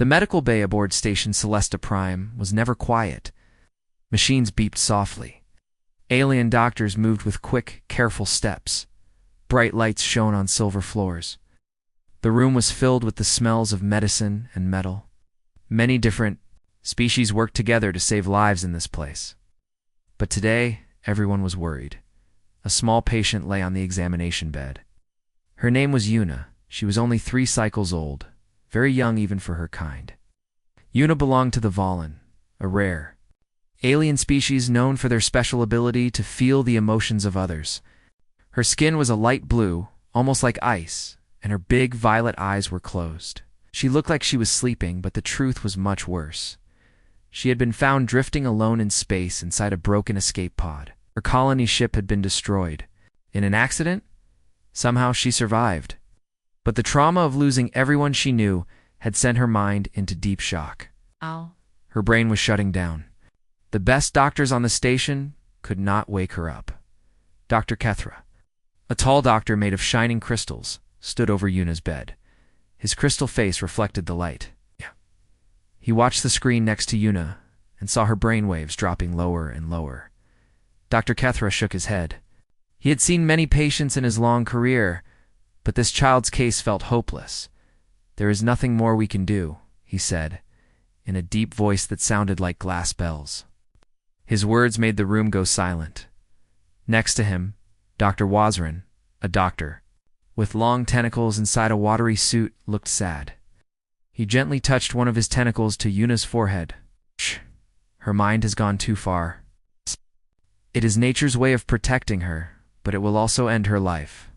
The medical bay aboard Station Celesta Prime was never quiet. Machines beeped softly. Alien doctors moved with quick, careful steps. Bright lights shone on silver floors. The room was filled with the smells of medicine and metal. Many different species worked together to save lives in this place. But today, everyone was worried. A small patient lay on the examination bed. Her name was Yuna. She was only 3 cycles old, very young even for her kind. Yuna belonged to the Valen, a rare alien species known for their special ability to feel the emotions of others. Her skin was a light blue, almost like ice, and her big violet eyes were closed. She looked like she was sleeping, but the truth was much worse. She had been found drifting alone in space inside a broken escape pod. Her colony ship had been destroyed. In an accident? Somehow she survived. But the trauma of losing everyone she knew had sent her mind into deep shock. Ow. Her brain was shutting down. The best doctors on the station could not wake her up. Dr. Kethra, a tall doctor made of shining crystals, stood over Yuna's bed. His crystal face reflected the light. He watched the screen next to Yuna and saw her brain waves dropping lower and lower. Dr. Kethra shook his head. He had seen many patients in his long career, but this child's case felt hopeless. "There is nothing more we can do," he said, in a deep voice that sounded like glass bells. His words made the room go silent. Next to him, Dr. Wazran, a doctor, with long tentacles inside a watery suit, looked sad. He gently touched one of his tentacles to Yuna's forehead. "Shh. Her mind has gone too far. It is nature's way of protecting her, but it will also end her life."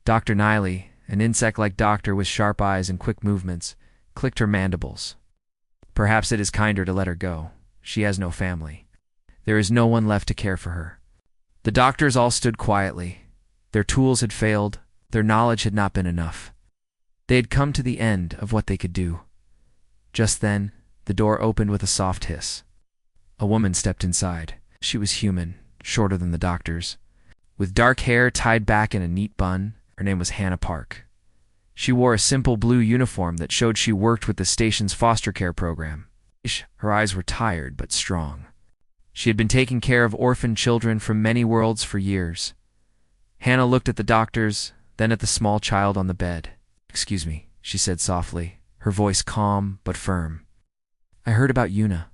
Dr. Niley, an insect-like doctor with sharp eyes and quick movements, clicked her mandibles. "Perhaps it is kinder to let her go. She has no family. There is no one left to care for her." The doctors all stood quietly. Their tools had failed. Their knowledge had not been enough. They had come to the end of what they could do. Just then, the door opened with a soft hiss. A woman stepped inside. She was human, shorter than the doctors, with dark hair tied back in a neat bun. Her name was Hannah Park. She wore a simple blue uniform that showed she worked with the station's foster care program. Her eyes were tired but strong. She had been taking care of orphan children from many worlds for years. Hannah looked at the doctors, then at the small child on the bed. "Excuse me," she said softly, her voice calm but firm. "I heard about Yuna.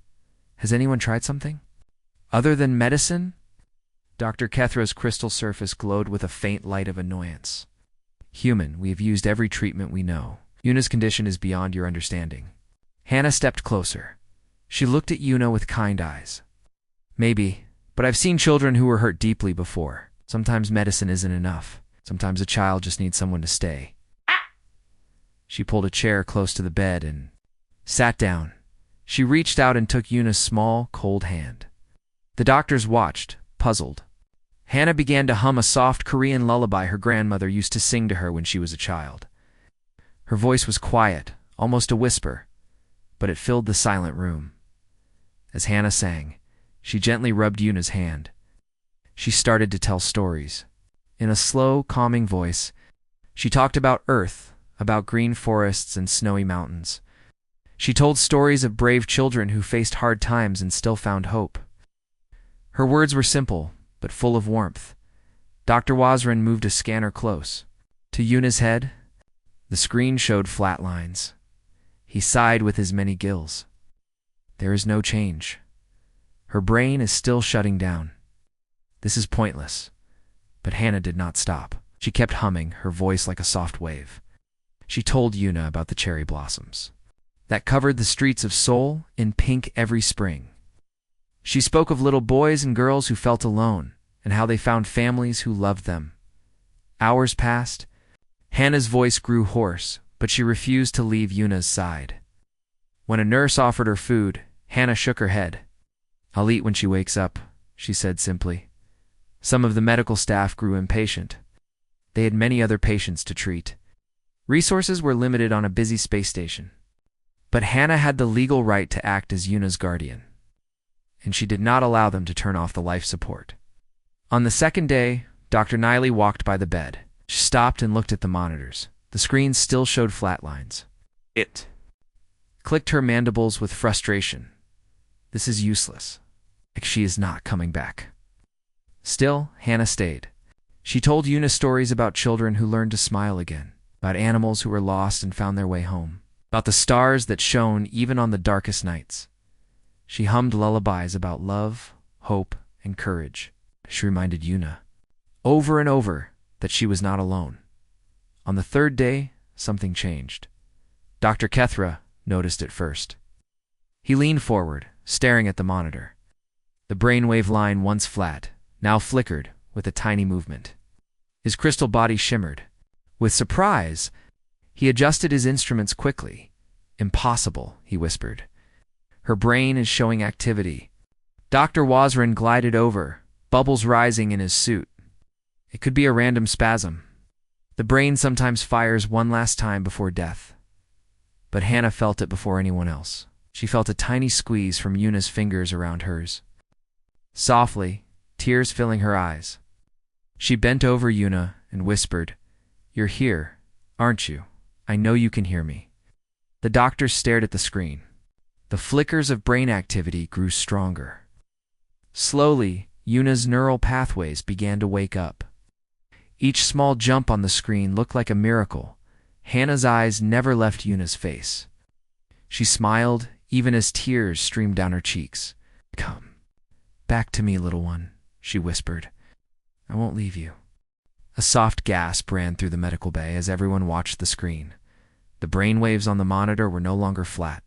Has anyone tried something? Other than medicine?" Dr. Kethra's crystal surface glowed with a faint light of annoyance. "Human, we have used every treatment we know. Yuna's condition is beyond your understanding." Hannah stepped closer. She looked at Yuna with kind eyes. "Maybe, but I've seen children who were hurt deeply before. Sometimes medicine isn't enough. Sometimes a child just needs someone to stay." She pulled a chair close to the bed and sat down. She reached out and took Yuna's small, cold hand. The doctors watched, puzzled. Hannah began to hum a soft Korean lullaby her grandmother used to sing to her when she was a child. Her voice was quiet, almost a whisper, but it filled the silent room. As Hannah sang, she gently rubbed Yuna's hand. She started to tell stories. In a slow, calming voice, she talked about Earth, about green forests and snowy mountains. She told stories of brave children who faced hard times and still found hope. Her words were simple, but full of warmth. Dr. Wazran moved a scanner close. To Yuna's head, the screen showed flat lines. He sighed with his many gills. "There is no change. Her brain is still shutting down. This is pointless." But Hannah did not stop. She kept humming, her voice like a soft wave. She told Yuna about the cherry blossoms that covered the streets of Seoul in pink every spring. She spoke of little boys and girls who felt alone and how they found families who loved them. Hours passed. Hannah's voice grew hoarse, but she refused to leave Yuna's side. When a nurse offered her food, Hannah shook her head. "I'll eat when she wakes up," she said simply. Some of the medical staff grew impatient. They had many other patients to treat. Resources were limited on a busy space station. But Hannah had the legal right to act as Yuna's guardian, and she did not allow them to turn off the life support. On the second day, Dr. Niley walked by the bed. She stopped and looked at the monitors. The screens still showed flat lines. It clicked her mandibles with frustration. This is useless. She is not coming back. Still, Hannah stayed. She told Una stories about children who learned to smile again, about animals who were lost and found their way home, about the stars that shone even on the darkest nights. She hummed lullabies about love, hope, and courage. She reminded Una, over and over, that she was not alone. On the third day, something changed. Dr. Kethra noticed it first. He leaned forward, staring at the monitor. The brainwave line, once flat, now flickered with a tiny movement. His crystal body shimmered. With surprise, he adjusted his instruments quickly. Impossible, he whispered. Her brain is showing activity. Dr. Wazran glided over, bubbles rising in his suit. It could be a random spasm. The brain sometimes fires one last time before death. But Hannah felt it before anyone else. She felt a tiny squeeze from Una's fingers around hers. Softly, tears filling her eyes. She bent over Una and whispered, "You're here, aren't you? I know you can hear me." The doctor stared at the screen. The flickers of brain activity grew stronger. Slowly, Una's neural pathways began to wake up. Each small jump on the screen looked like a miracle. Hannah's eyes never left Una's face. She smiled, even as tears streamed down her cheeks. "Come back to me, little one," she whispered. "I won't leave you." A soft gasp ran through the medical bay as everyone watched the screen. The brainwaves on the monitor were no longer flat.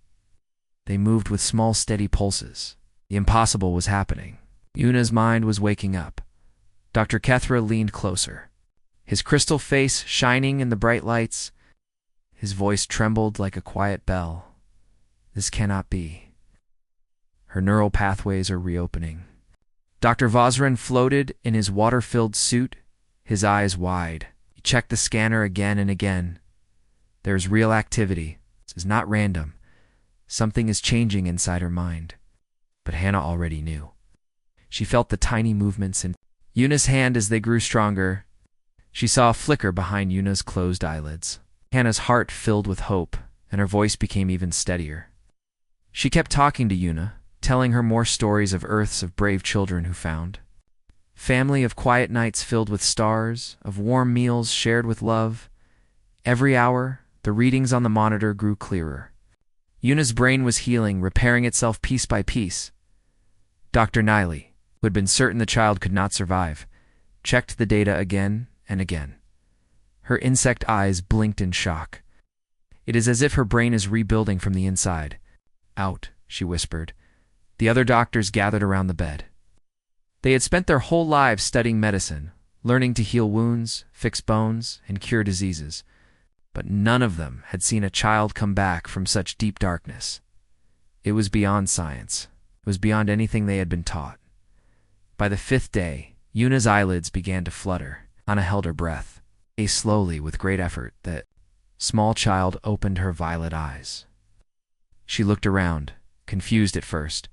They moved with small, steady pulses. The impossible was happening. Una's mind was waking up. Dr. Kethra leaned closer, his crystal face shining in the bright lights. His voice trembled like a quiet bell. "This cannot be." Her neural pathways are reopening. Dr. Vazran floated in his water-filled suit, his eyes wide. He checked the scanner again and again. There's real activity. This is not random. Something is changing inside her mind. But Hannah already knew. She felt the tiny movements in Una's hand as they grew stronger. She saw a flicker behind Una's closed eyelids. Hannah's heart filled with hope, and her voice became even steadier. She kept talking to Una, telling her more stories of Earths of brave children who found. Family of quiet nights filled with stars, of warm meals shared with love. Every hour, the readings on the monitor grew clearer. Una's brain was healing, repairing itself piece by piece. Dr. Niley, who had been certain the child could not survive, checked the data again and again. Her insect eyes blinked in shock. "It is as if her brain is rebuilding from the inside." "Out," she whispered. The other doctors gathered around the bed. They had spent their whole lives studying medicine, learning to heal wounds, fix bones, and cure diseases. But none of them had seen a child come back from such deep darkness. It was beyond science. It was beyond anything they had been taught. By the 5th day, Una's eyelids began to flutter. Anna held her breath. Slowly, with great effort, that small child opened her violet eyes. She looked around, confused at first,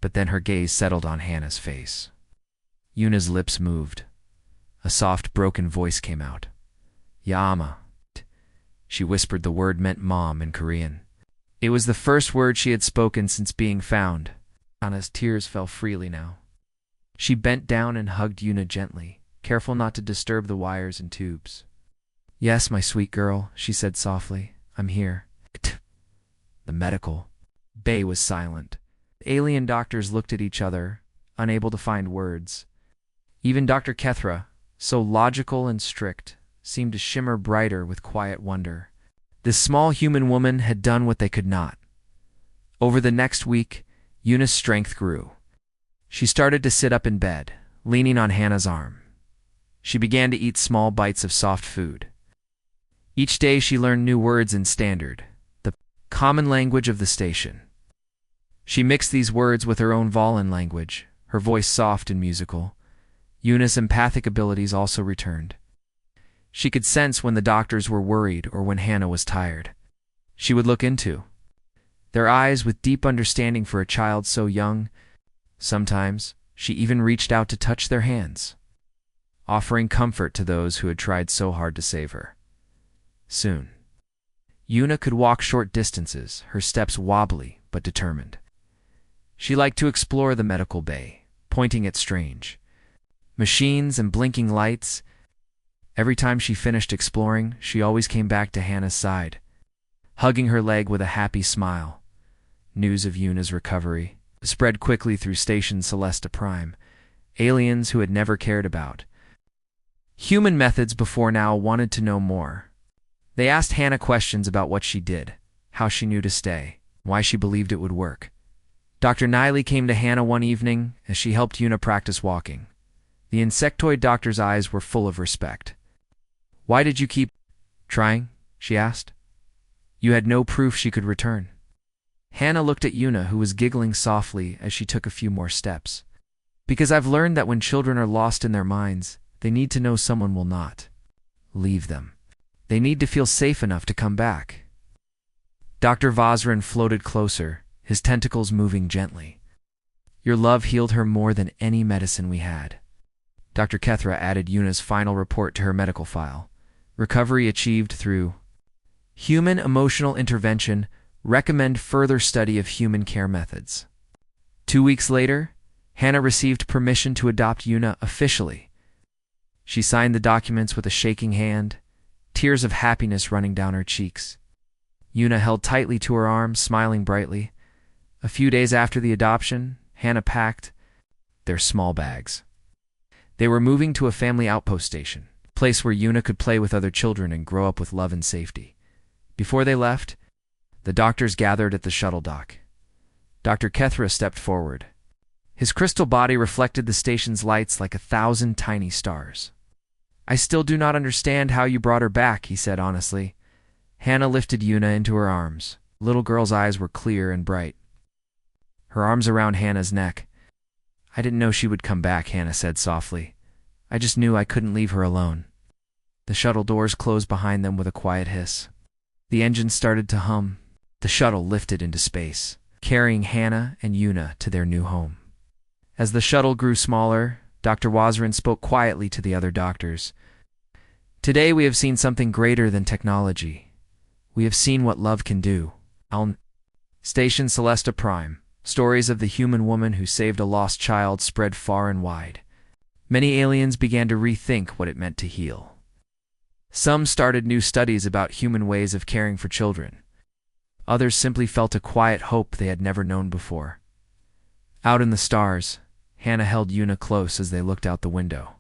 but then her gaze settled on Hannah's face. Una's lips moved. A soft, broken voice came out. "Yama." She whispered the word meant mom in Korean. It was the first word she had spoken since being found. Anna's tears fell freely now. She bent down and hugged Una gently, careful not to disturb the wires and tubes. "Yes, my sweet girl," she said softly. "I'm here." The medical bay was silent. The alien doctors looked at each other, unable to find words. Even Dr. Kethra, so logical and strict, seemed to shimmer brighter with quiet wonder. This small human woman had done what they could not. Over the next week, Una's strength grew. She started to sit up in bed, leaning on Hannah's arm. She began to eat small bites of soft food. Each day she learned new words in Standard, the common language of the station. She mixed these words with her own Volin language, her voice soft and musical. Una's empathic abilities also returned. She could sense when the doctors were worried or when Hannah was tired. She would look into their eyes with deep understanding for a child so young. Sometimes she even reached out to touch their hands, offering comfort to those who had tried so hard to save her. Soon, Yuna could walk short distances, her steps wobbly but determined. She liked to explore the medical bay, pointing at strange machines and blinking lights. Every time she finished exploring, she always came back to Hannah's side, hugging her leg with a happy smile. News of Yuna's recovery spread quickly through Station Celesta Prime. Aliens who had never cared about human methods before now wanted to know more. They asked Hannah questions about what she did, how she knew to stay, why she believed it would work. Dr. Niley came to Hannah one evening as she helped Yuna practice walking. The insectoid doctor's eyes were full of respect. "Why did you keep trying?" she asked. "You had no proof she could return." Hannah looked at Yuna, who was giggling softly as she took a few more steps. "Because I've learned that when children are lost in their minds, they need to know someone will not leave them. They need to feel safe enough to come back." Dr. Vazrin floated closer, his tentacles moving gently. "Your love healed her more than any medicine we had." Dr. Kethra added Yuna's final report to her medical file. Recovery achieved through human emotional intervention. Recommend further study of human care methods. 2 weeks later, Hannah received permission to adopt Yuna officially. She signed the documents with a shaking hand, tears of happiness running down her cheeks. Yuna held tightly to her arm, smiling brightly. A few days after the adoption, Hannah packed their small bags. They were moving to a family outpost station, a place where Yuna could play with other children and grow up with love and safety. Before they left, the doctors gathered at the shuttle dock. Dr. Kethra stepped forward. His crystal body reflected the station's lights like 1,000 tiny stars. "I still do not understand how you brought her back," he said honestly. Hannah lifted Yuna into her arms. The little girl's eyes were clear and bright, her arms around Hannah's neck. "I didn't know she would come back," Hannah said softly. "I just knew I couldn't leave her alone." The shuttle doors closed behind them with a quiet hiss. The engine started to hum. The shuttle lifted into space, carrying Hannah and Yuna to their new home. As the shuttle grew smaller, Dr. Wazrin spoke quietly to the other doctors. "Today we have seen something greater than technology. We have seen what love can do." Station Celesta Prime. Stories of the human woman who saved a lost child spread far and wide. Many aliens began to rethink what it meant to heal. Some started new studies about human ways of caring for children. Others simply felt a quiet hope they had never known before. Out in the stars, Hannah held Yuna close as they looked out the window.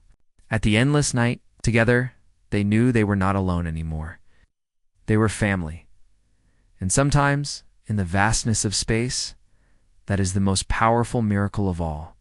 At the endless night, together, they knew they were not alone anymore. They were family. And sometimes, in the vastness of space, that is the most powerful miracle of all.